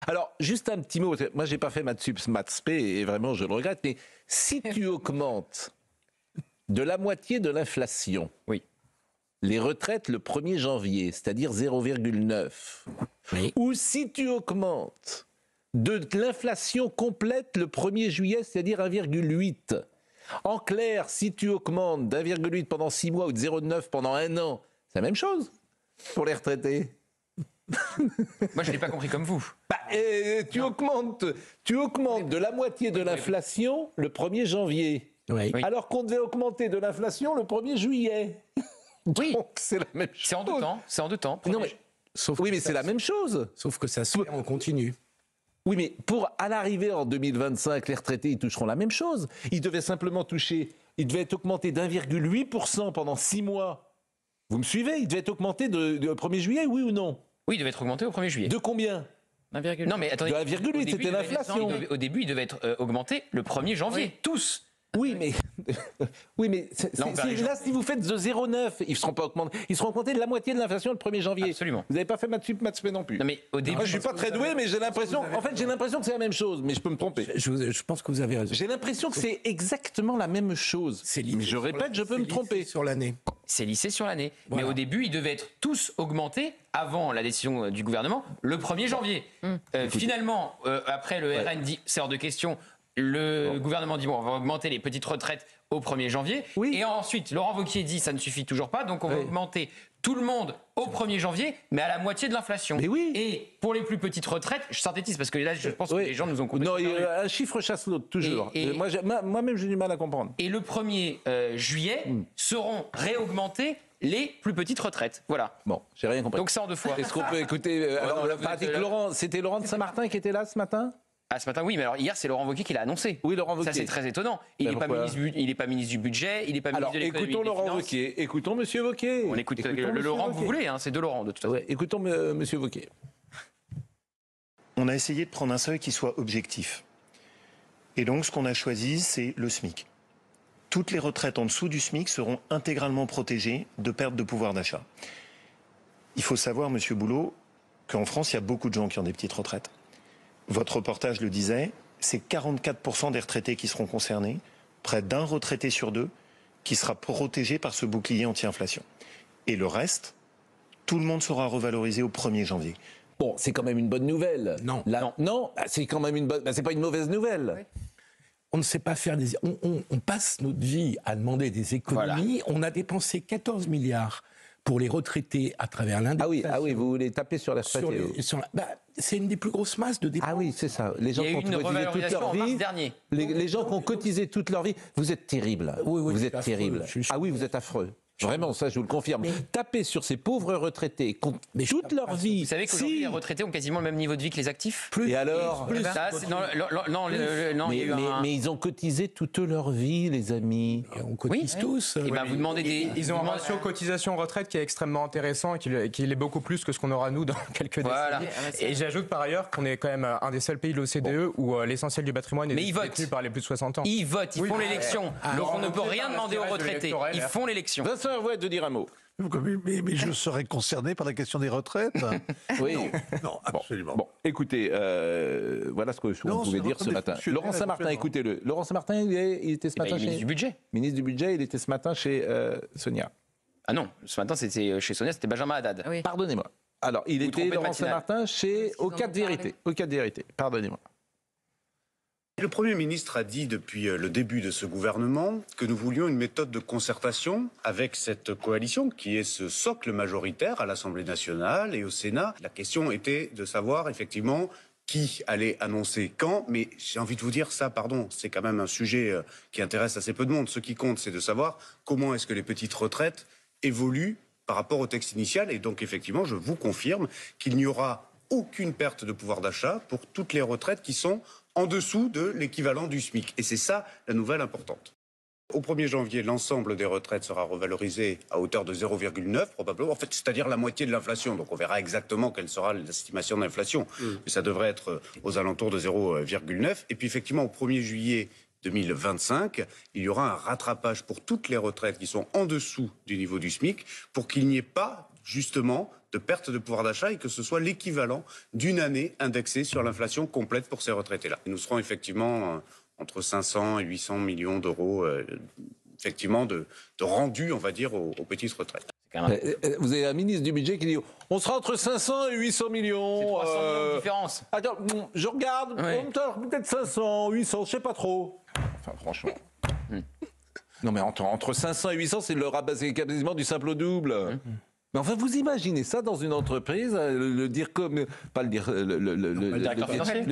Alors, juste un petit mot. Moi, j'ai pas fait maths spé et vraiment, je le regrette. Mais si tu augmentes de la moitié de l'inflation, oui, les retraites le 1er janvier, c'est-à-dire 0,9, Oui. ou si tu augmentes de l'inflation complète le 1er juillet, c'est-à-dire 1,8. En clair, si tu augmentes d'1,8 pendant 6 mois ou de 0,9 pendant 1 an, c'est la même chose pour les retraités. moi je l'ai pas compris comme vous. Tu augmentes de la moitié de l'inflation le 1er janvier. Oui. Oui. Alors qu'on devait augmenter de l'inflation le 1er juillet. Oui. Donc c'est la même chose. C'est en deux temps. Non, mais, oui, mais c'est la même chose. Sauf que ça se fait en continu. Oui, mais à l'arrivée en 2025, les retraités, ils toucheront la même chose. Ils devaient simplement ils devaient être augmentés d'1,8% pendant 6 mois. Vous me suivez? Ils devaient être augmentés de 1er juillet, oui ou non? Oui, il devait être augmenté au 1er juillet. De combien? Non, mais attendez. De 1,8, c'était l'inflation. Au début, il devait être augmenté le 1er janvier. Oui. Tous. Oui, mais là, si vous faites de 0,9, ils ne seront pas augmentés. Ils seront augmentés de la moitié de l'inflation le 1er janvier. Absolument. Vous n'avez pas fait maths non plus. Non, mais au début. Moi, je ne suis pas très doué, mais j'ai l'impression. En fait, j'ai l'impression que c'est la même chose, mais je peux me tromper. Je pense que vous avez raison. J'ai l'impression que c'est exactement la même chose. Mais je répète, je peux me tromper. Sur l'année. C'est lissé sur l'année. Voilà. Mais au début, ils devaient être tous augmentés avant la décision du gouvernement le 1er janvier. Finalement, après le RN dit c'est hors de question. Le gouvernement dit bon, on va augmenter les petites retraites au 1er janvier. Oui. Et ensuite, Laurent Wauquiez dit ça ne suffit toujours pas, donc on va augmenter tout le monde au 1er janvier, mais à la moitié de l'inflation. Mais oui. Et pour les plus petites retraites, je synthétise parce que là, je pense que les gens nous ont coupé. Non, un chiffre chasse l'autre, toujours. Moi-même, j'ai du mal à comprendre. Et le 1er juillet seront réaugmentées les plus petites retraites. Voilà. Bon, j'ai rien compris. Donc c'est en deux fois. Est-ce qu'on peut écouter alors, non, la pratique, Laurent, c'était Laurent de Saint-Martin qui était là ce matin? Ah, ce matin, oui, mais alors hier, c'est Laurent Wauquiez qui l'a annoncé. Oui, Laurent Wauquiez. Ça, c'est très étonnant. Il n'est pas ministre du budget, il n'est pas Alors, ministre de l'économie. écoutons Laurent Wauquiez. Écoutons Monsieur Wauquiez. On écoute le Laurent que vous voulez, hein, c'est de Laurent, de toute façon. Ouais, écoutons Monsieur Wauquiez. On a essayé de prendre un seuil qui soit objectif. Et donc, ce qu'on a choisi, c'est le SMIC. Toutes les retraites en dessous du SMIC seront intégralement protégées de perte de pouvoir d'achat. Il faut savoir, Monsieur Boulot, qu'en France, il y a beaucoup de gens qui ont des petites retraites. Votre reportage le disait, c'est 44% des retraités qui seront concernés, près d'un retraité sur deux qui sera protégé par ce bouclier anti-inflation. Et le reste, tout le monde sera revalorisé au 1er janvier. Bon, c'est quand même une bonne nouvelle. Non. Non, c'est quand même une bonne. C'est pas une mauvaise nouvelle. Oui. On ne sait pas faire des... On passe notre vie à demander des économies. Voilà. On a dépensé 14 milliards pour les retraités à travers l'indexation. Ah oui, vous voulez taper sur les retraités. C'est une des plus grosses masses de dépenses. Ah oui, c'est ça. Les gens qui ont cotisé toute leur vie, les gens qui ont cotisé toute leur vie, vous êtes terribles. Oui, vous êtes terribles. Ah oui, vous êtes affreux. Vraiment, ça, je vous le confirme. Tapez sur ces pauvres retraités qui ont toute leur vie. Vous savez qu'aujourd'hui, les retraités ont quasiment le même niveau de vie que les actifs. Et alors mais ils ont cotisé toute leur vie, les amis. On cotise tous. Et ben, vous demandez des... Ils ont un ratio cotisation-retraite qui est extrêmement intéressant et qui l'est beaucoup plus que ce qu'on aura nous dans quelques décennies. Et j'ajoute par ailleurs qu'on est quand même un des seuls pays de l'OCDE où l'essentiel du patrimoine est détenu par les plus de 60 ans. Ils votent, ils font l'élection. Donc on ne peut rien demander aux retraités. Ils font l'élection. De dire un mot. Mais je serais concerné par la question des retraites. Oui. Non, absolument. Bon, écoutez, voilà ce qu'on pouvait dire ce matin. Laurent Saint-Martin, écoutez-le. Laurent Saint-Martin, il était ce matin chez... Ministre du budget. Ministre du budget, il était ce matin chez Sonia. Ah non, ce matin, c'était chez Sonia, c'était Benjamin Haddad. Oui. Pardonnez-moi. Alors, il était Laurent Saint-Martin au Cap Vérité. Au Cap Vérité. Pardonnez-moi. Le Premier ministre a dit depuis le début de ce gouvernement que nous voulions une méthode de concertation avec cette coalition qui est ce socle majoritaire à l'Assemblée nationale et au Sénat. La question était de savoir effectivement qui allait annoncer quand, mais j'ai envie de vous dire ça, pardon, c'est quand même un sujet qui intéresse assez peu de monde. Ce qui compte, c'est de savoir comment est-ce que les petites retraites évoluent par rapport au texte initial. Et donc effectivement, je vous confirme qu'il n'y aura aucune perte de pouvoir d'achat pour toutes les retraites qui sont en dessous de l'équivalent du SMIC. Et c'est ça la nouvelle importante. Au 1er janvier, l'ensemble des retraites sera revalorisé à hauteur de 0,9 probablement, en fait, c'est-à-dire la moitié de l'inflation. Donc on verra exactement quelle sera l'estimation de l'inflation. Mais ça devrait être aux alentours de 0,9. Et puis effectivement, au 1er juillet 2025, il y aura un rattrapage pour toutes les retraites qui sont en dessous du niveau du SMIC pour qu'il n'y ait pas justement de perte de pouvoir d'achat et que ce soit l'équivalent d'une année indexée sur l'inflation complète pour ces retraités-là. Nous serons effectivement entre 500 et 800 millions d'euros effectivement de rendu, on va dire, aux petites retraites. Vous avez un ministre du budget qui dit on sera entre 500 et 800 millions. C'est 300 millions de différence. Attends, je regarde, peut-être 500, 800, je sais pas trop. Enfin, franchement. Non, mais entre 500 et 800, c'est le rabat, c'est quasiment du simple au double. Mais enfin, vous imaginez ça dans une entreprise, le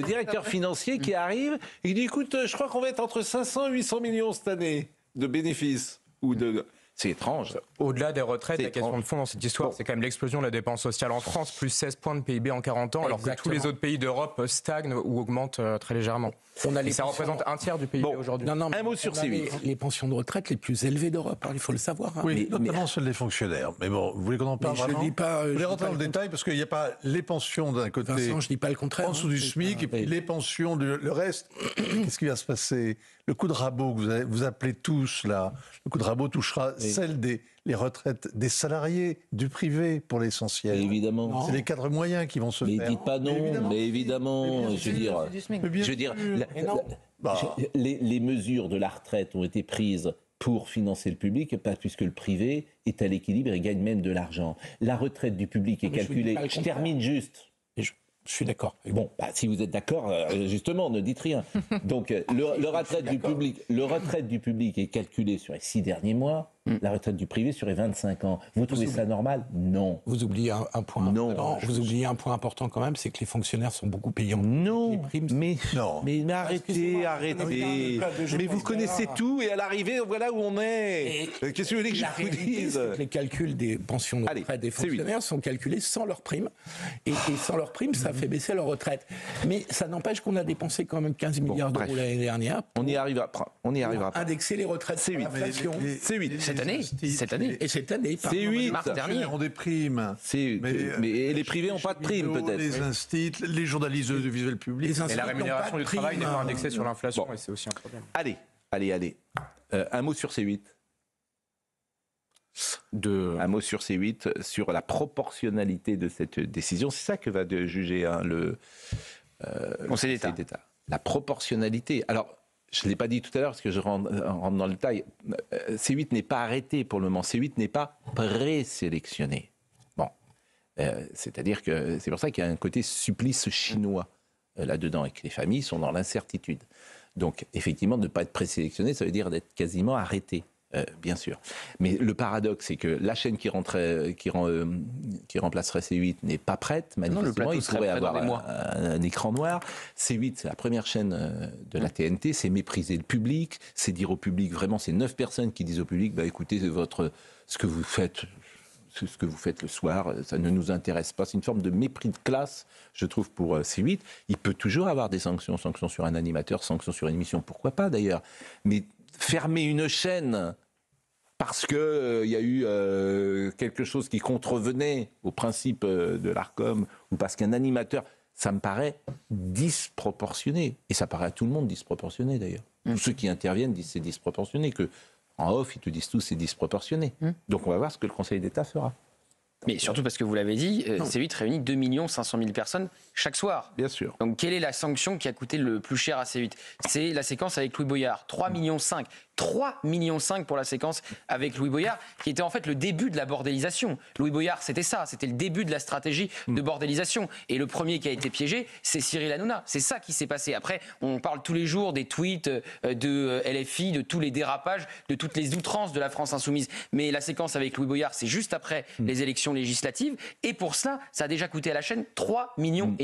directeur financier qui arrive et qui dit écoute, je crois qu'on va être entre 500 et 800 millions cette année de bénéfices ou de. C'est étrange. Au-delà des retraites, la question de fond dans cette histoire, c'est quand même l'explosion de la dépense sociale en France, plus 16 points de PIB en 40 ans, alors que tous les autres pays d'Europe stagnent ou augmentent très légèrement. Ça représente un tiers du PIB aujourd'hui. Un mot sur C8. Les pensions de retraite les plus élevées d'Europe, il faut le savoir. Oui, notamment celles des fonctionnaires. Mais bon, vous voulez qu'on en parle vraiment? Je dis pas. Vous voulez rentrer dans le détail parce qu'il n'y a pas les pensions d'un côté. Vincent, je dis pas le contraire. En dessous du SMIC et puis les pensions, le reste. Qu'est-ce qui va se passer? Le coup de rabot que vous appelez tous là, le coup de rabot touchera celle les retraites des salariés du privé pour l'essentiel. Évidemment. C'est les cadres moyens qui vont se faire. Mais dites pas non, mais évidemment. Je veux dire, les mesures de la retraite ont été prises pour financer le public, pas puisque le privé est à l'équilibre et gagne même de l'argent. La retraite du public est calculée. Je termine juste. Je suis d'accord. Bon, si vous êtes d'accord, justement, ne dites rien. Donc, le retraite du public est calculé sur les 6 derniers mois, la retraite du privé sur les 25 ans. Vous trouvez ça normal? Non. Vous oubliez un point. Non. Vous oubliez un point important quand même, c'est que les fonctionnaires sont beaucoup payants. Non. Mais arrêtez. Mais vous connaissez tout et à l'arrivée, voilà où on est. Qu'est-ce que vous voulez que je vous dise? Les calculs des pensions de retraite des fonctionnaires sont calculés sans leur prime. Et sans leur prime, ça fait baisser leur retraite. Mais ça n'empêche qu'on a dépensé quand même 15 milliards d'euros l'année dernière. On y arrivera. Indexer les retraites. C'est 8. C'est 8. Cette année. Et cette année. C'est 8. Mars dernier. Ont des primes. Mais les privés n'ont pas de primes, peut-être. Les instituts, les journalistes de visuel public. Et la rémunération du travail n'est pas indexée sur l'inflation, et c'est aussi un problème. Allez. Un mot sur C8. Un mot sur C8, sur la proportionnalité de cette décision. C'est ça que va juger le Conseil d'État. La proportionnalité. Alors, je ne l'ai pas dit tout à l'heure parce que je rentre dans le détail. C8 n'est pas arrêté pour le moment. C8 n'est pas présélectionné. Bon. C'est-à-dire que c'est pour ça qu'il y a un côté supplice chinois là-dedans et que les familles sont dans l'incertitude. Donc, effectivement, ne pas être présélectionné, ça veut dire d'être quasiment arrêté. Bien sûr. Mais le paradoxe, c'est que la chaîne qui remplacerait C8 n'est pas prête. Manifestement, il pourrait avoir un écran noir. C8, c'est la première chaîne de la TNT. C'est mépriser le public. C'est dire au public, vraiment, c'est 9 personnes qui disent au public, écoutez, ce que vous faites le soir, ça ne nous intéresse pas. C'est une forme de mépris de classe, je trouve, pour C8. Il peut toujours avoir des sanctions sur un animateur, sanctions sur une émission, pourquoi pas d'ailleurs. Mais fermer une chaîne parce qu'il y a eu quelque chose qui contrevenait au principe de l'Arcom ou parce qu'un animateur, ça me paraît disproportionné. Et ça paraît à tout le monde disproportionné d'ailleurs. Tous ceux qui interviennent disent c'est disproportionné. En off, ils te disent tous c'est disproportionné. Donc on va voir ce que le Conseil d'État fera. Mais surtout parce que vous l'avez dit, C8 réunit 2 500 000 personnes chaque soir. Bien sûr. Donc quelle est la sanction qui a coûté le plus cher à C8 ? C'est la séquence avec Louis Boyard, 3,5 millions. 3,5 millions pour la séquence avec Louis Boyard, qui était en fait le début de la bordélisation. Louis Boyard, c'était ça, c'était le début de la stratégie de bordélisation. Et le premier qui a été piégé, c'est Cyril Hanouna. C'est ça qui s'est passé. Après, on parle tous les jours des tweets de LFI, de tous les dérapages, de toutes les outrances de la France insoumise. Mais la séquence avec Louis Boyard, c'est juste après les élections législatives. Et pour cela, ça a déjà coûté à la chaîne 3,5 millions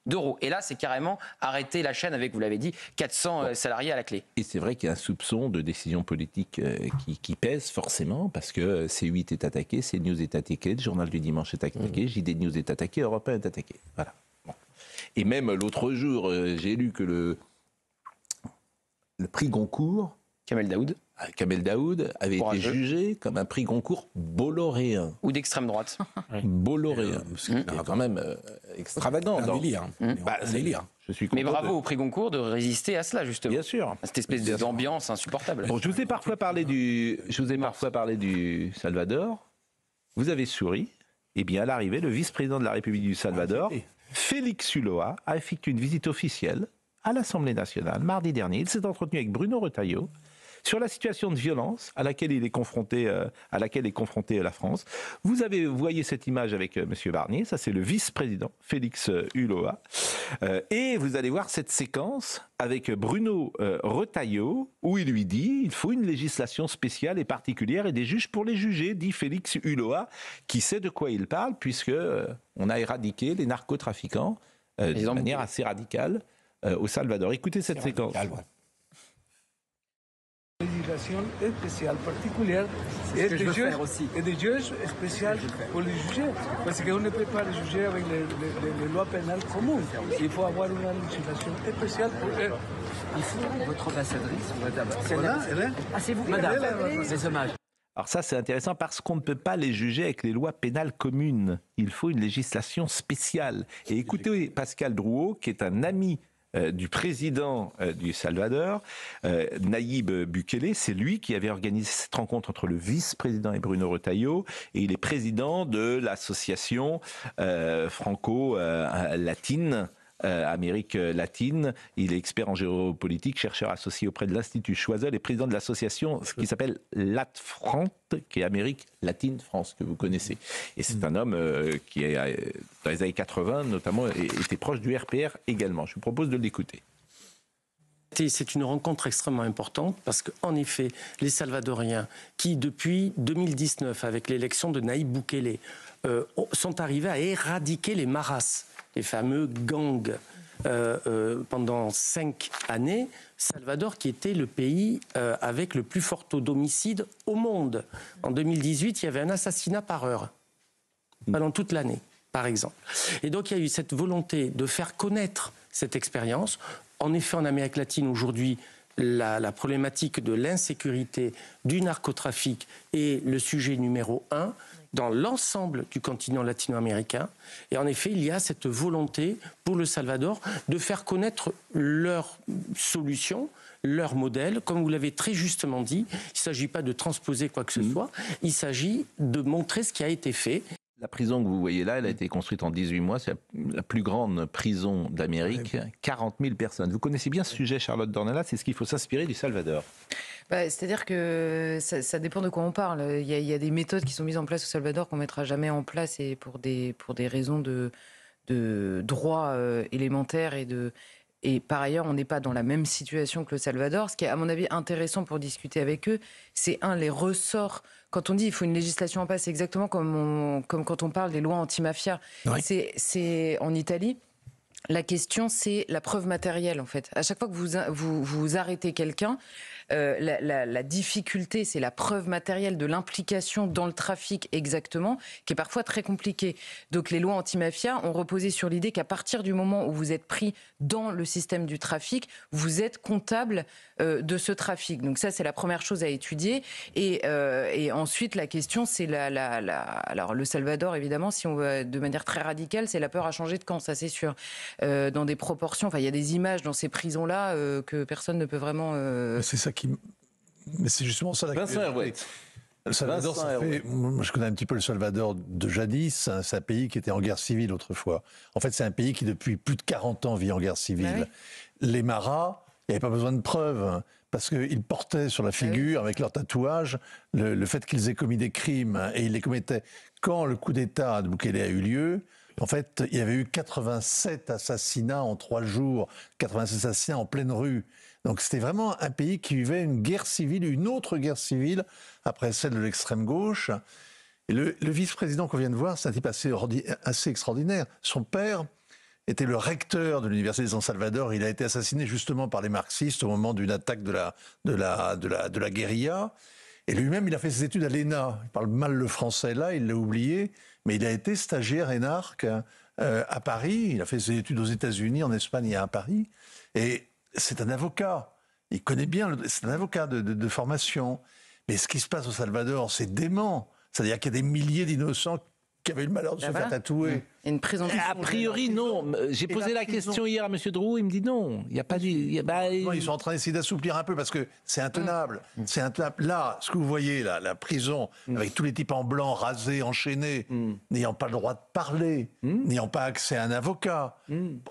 d'euros. Et là, c'est carrément arrêter la chaîne avec, vous l'avez dit, 400 salariés à la clé. Et c'est vrai qu'il y a un soupçon de décision politique qui pèse forcément, parce que C8 est attaqué, CNews est attaqué, le Journal du Dimanche est attaqué, JD News est attaqué, Europe 1 est attaqué. Voilà. Bon. Et même l'autre jour, j'ai lu que le prix Goncourt, Kamel Daoud avait été jugé comme un prix Goncourt bolloréen. Ou d'extrême droite. Bolloréen. C'est quand même extravagant. Un délire. Mais bravo au prix Goncourt de résister à cela, justement. Bien sûr. À cette espèce d'ambiance insupportable. Bon, je vous ai parfois parlé du Salvador. Vous avez souri. eh bien, à l'arrivée, le vice-président de la République du Salvador, Félix Ulloa, a effectué une visite officielle à l'Assemblée nationale mardi dernier. Il s'est entretenu avec Bruno Retailleau sur la situation de violence à laquelle est confrontée la France. Vous voyez cette image avec M. Barnier, ça c'est le vice-président Félix Ulloa. Et vous allez voir cette séquence avec Bruno Retailleau, où il lui dit il faut une législation spéciale et particulière et des juges pour les juger, dit Félix Ulloa, qui sait de quoi il parle, puisque on a éradiqué les narcotrafiquants de manière assez radicale au Salvador. Écoutez cette séquence. Législation spéciale particulière et des juges spéciaux pour les juger. Parce qu'on ne peut pas les juger avec les lois pénales communes. Il faut avoir une législation spéciale pour eux. Il faut votre ambassadrice, madame. Voilà, elle est. Ah, c'est vous, madame. Les hommages. Alors ça, c'est intéressant parce qu'on ne peut pas les juger avec les lois pénales communes. Il faut une législation spéciale. Et écoutez Pascal Drouot, qui est un ami du président du Salvador, Nayib Bukele, c'est lui qui avait organisé cette rencontre entre le vice-président et Bruno Retailleau, et il est président de l'association franco-latine, Amérique latine. Il est expert en géopolitique, chercheur associé auprès de l'Institut Choiseul et président de l'association qui s'appelle LatFront, qui est Amérique latine France, que vous connaissez. Et c'est un homme qui, dans les années 80, notamment, était proche du RPR également. Je vous propose de l'écouter. C'est une rencontre extrêmement importante parce qu'en effet, les Salvadoriens qui, depuis 2019, avec l'élection de Nayib Bukele, sont arrivés à éradiquer les maras, les fameux gangs. Pendant 5 années, Salvador, qui était le pays avec le plus fort taux d'homicide au monde. En 2018, il y avait un assassinat par heure, pendant toute l'année, par exemple. Et donc, il y a eu cette volonté de faire connaître cette expérience. En effet, en Amérique latine, aujourd'hui, la problématique de l'insécurité, du narcotrafic est le sujet numéro 1 dans l'ensemble du continent latino-américain. Et en effet, il y a cette volonté pour le Salvador de faire connaître leurs solutions, leur modèle. Comme vous l'avez très justement dit, il ne s'agit pas de transposer quoi que ce soit, il s'agit de montrer ce qui a été fait. La prison que vous voyez là, elle a été construite en 18 mois. C'est la plus grande prison d'Amérique. 40 000 personnes. Vous connaissez bien ce sujet, Charlotte Dornelas. C'est ce qu'il faut s'inspirer du Salvador. C'est-à-dire que ça dépend de quoi on parle. Il y a des méthodes qui sont mises en place au Salvador qu'on ne mettra jamais en place et pour des raisons de droit élémentaire et par ailleurs, on n'est pas dans la même situation que le Salvador. Ce qui est, à mon avis, intéressant pour discuter avec eux, c'est les ressorts. Quand on dit qu'il faut une législation en place, c'est exactement comme quand on parle des lois anti-mafia. Oui. C'est en Italie. La question, c'est la preuve matérielle, en fait. À chaque fois que vous arrêtez quelqu'un, la difficulté, c'est la preuve matérielle de l'implication dans le trafic exactement, qui est parfois très compliquée. Donc les lois anti-mafia ont reposé sur l'idée qu'à partir du moment où vous êtes pris dans le système du trafic, vous êtes comptable de ce trafic. Donc ça, c'est la première chose à étudier. Et ensuite, la question, c'est alors le Salvador, évidemment, si on veut de manière très radicale, c'est la peur à changer de camp, ça c'est sûr. Dans des proportions, il y a des images dans ces prisons-là que personne ne peut vraiment... C'est ça mais c'est justement ça la Vincent Herouet. Le Salvador, moi je connais un petit peu le Salvador de jadis, c'est un pays qui était en guerre civile autrefois. En fait, c'est un pays qui depuis plus de 40 ans vit en guerre civile. Ah oui. Les maras, il n'y avait pas besoin de preuves, parce qu'ils portaient sur la figure, avec leur tatouage, le fait qu'ils aient commis des crimes, et ils les commettaient quand le coup d'État de Bukele a eu lieu. En fait, il y avait eu 87 assassinats en 3 jours, 87 assassinats en pleine rue. Donc c'était vraiment un pays qui vivait une guerre civile, une autre guerre civile, après celle de l'extrême gauche. Et le vice-président qu'on vient de voir, c'est un type assez extraordinaire. Son père était le recteur de l'université de San Salvador. Il a été assassiné justement par les marxistes au moment d'une attaque de la guérilla. Et lui-même, il a fait ses études à l'ENA. Il parle mal le français là, il l'a oublié. Mais il a été stagiaire énarque à Paris. Il a fait ses études aux États-Unis, en Espagne et à Paris. Et c'est un avocat. Il connaît bien, c'est un avocat de formation. Mais ce qui se passe au Salvador, c'est dément. C'est-à-dire qu'il y a des milliers d'innocents qui avaient eu le malheur de se faire tatouer. Il y a une présomption. A priori, non. J'ai posé la question hier à M. Drouot, il me dit non. Il n'y a pas du. Non, ils sont en train d'essayer d'assouplir un peu parce que c'est intenable. C'est intenable. Là, ce que vous voyez, là, la prison, avec tous les types en blanc, rasés, enchaînés, n'ayant pas le droit de parler, n'ayant pas accès à un avocat,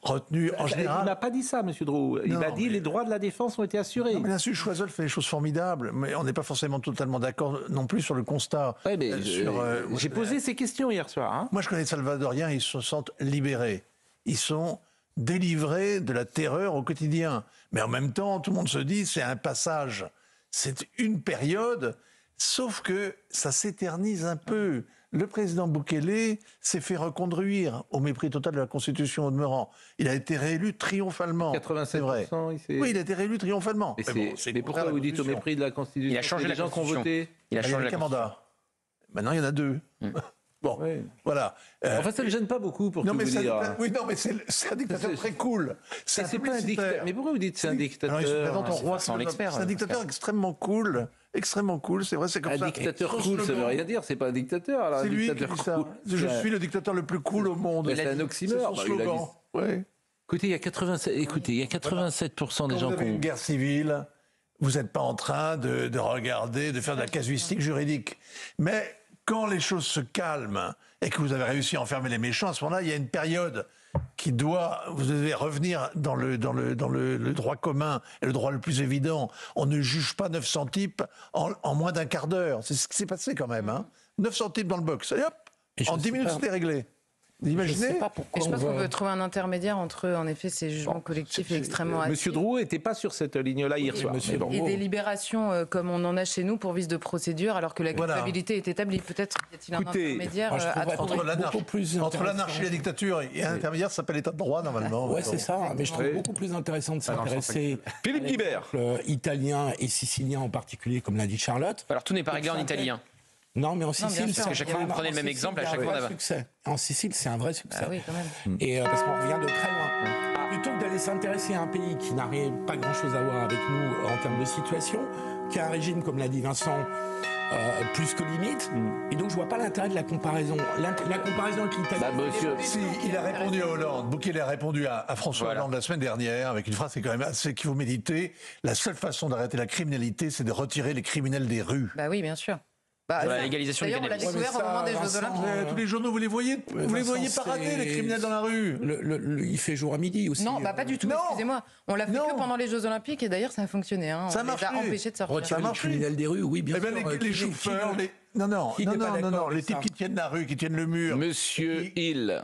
retenus en général. Il n'a pas dit ça, M. Drouot. Il a dit les droits de la défense ont été assurés. Non, mais là-dessus, Choiseul fait des choses formidables, mais on n'est pas forcément totalement d'accord non plus sur le constat. Ouais, mais j'ai posé ces questions hier soir. Hein. Moi, je connais les Salvadoriens, ils se sentent libérés. Ils sont délivrés de la terreur au quotidien. Mais en même temps, tout le monde se dit, c'est un passage. C'est une période, sauf que ça s'éternise un peu. Le président Bukele s'est fait reconduire au mépris total de la Constitution au demeurant. Il a été réélu triomphalement. 87%, c'est vrai. Oui, il a été réélu triomphalement. Mais pourquoi vous dites au mépris de la Constitution? Il a changé la Constitution. Il a changé la mandat. Maintenant, il y en a 2. Bon, voilà. Enfin, ça ne me gêne pas beaucoup pour tout vous dire. Oui, non, mais c'est un dictateur très cool. C'est pas un dictateur. Mais pourquoi vous dites c'est un dictateur? C'est un dictateur extrêmement cool. Extrêmement cool, c'est vrai, c'est comme ça. Un dictateur cool, ça veut rien dire, c'est pas un dictateur. Alors, c'est lui qui dit ça. Je suis le dictateur le plus cool au monde. C'est un oxymore. C'est son slogan. Ouais. Écoutez, il y a 87% des gens qui ont... une guerre civile, vous n'êtes pas en train de regarder, de faire de la casuistique juridique. Mais quand les choses se calment et que vous avez réussi à enfermer les méchants, à ce moment-là, il y a une période qui vous devez revenir dans le droit commun et le droit le plus évident. On ne juge pas 900 types en moins d'un quart d'heure. C'est ce qui s'est passé quand même. Hein. 900 types dans le box. Et hop, en 10 minutes, c'était réglé. Vous imaginez ? Je pense qu'on peut trouver un intermédiaire entre, en effet, ces jugements collectifs extrêmement hâtifs. Monsieur Drouot n'était pas sur cette ligne-là hier soir. Et des libérations comme on en a chez nous pour vice de procédure, alors que la culpabilité est établie. Peut-être y a-t-il un intermédiaire à trouver. Entre l'anarchie et la dictature, il y a un intermédiaire, ça s'appelle l'état de droit, normalement. Ouais, c'est ça. Mais je trouve beaucoup plus intéressant de s'intéresser Philippe Guibert, italien et sicilien en particulier, comme l'a dit Charlotte. Alors tout n'est pas réglé en italien. Non, mais en Sicile, parce que chaque fois vous prenez le même exemple, à chaque fois on a succès. En Sicile, c'est un vrai succès. Ah oui, quand même. Et parce qu'on revient de très loin. Plutôt que d'aller s'intéresser à un pays qui n'a pas grand-chose à voir avec nous en termes de situation, qui a un régime, comme l'a dit Vincent, plus que limite. Et donc je vois pas l'intérêt de la comparaison. La comparaison avec l'Italie. Si, il a répondu à Hollande. Bukele a répondu à François Hollande la semaine dernière avec une phrase qui est quand même assez qu'il faut méditer. La seule façon d'arrêter la criminalité, c'est de retirer les criminels des rues. Bah oui, bien sûr. La légalisation du cannabis. D'ailleurs, on l'a découvert au moment des Jeux Olympiques. Tous les journaux, vous les voyez parader, les criminels dans la rue. Il fait jour à midi aussi. Non, pas du tout, excusez-moi. On l'a fait que pendant les Jeux Olympiques et d'ailleurs, ça a fonctionné. Hein. Ça a marché. On les a empêchés de sortir. Retirer les criminels des rues, oui, bien sûr. Les chauffeurs, Non, les types qui tiennent la rue, qui tiennent le mur. Monsieur Hill.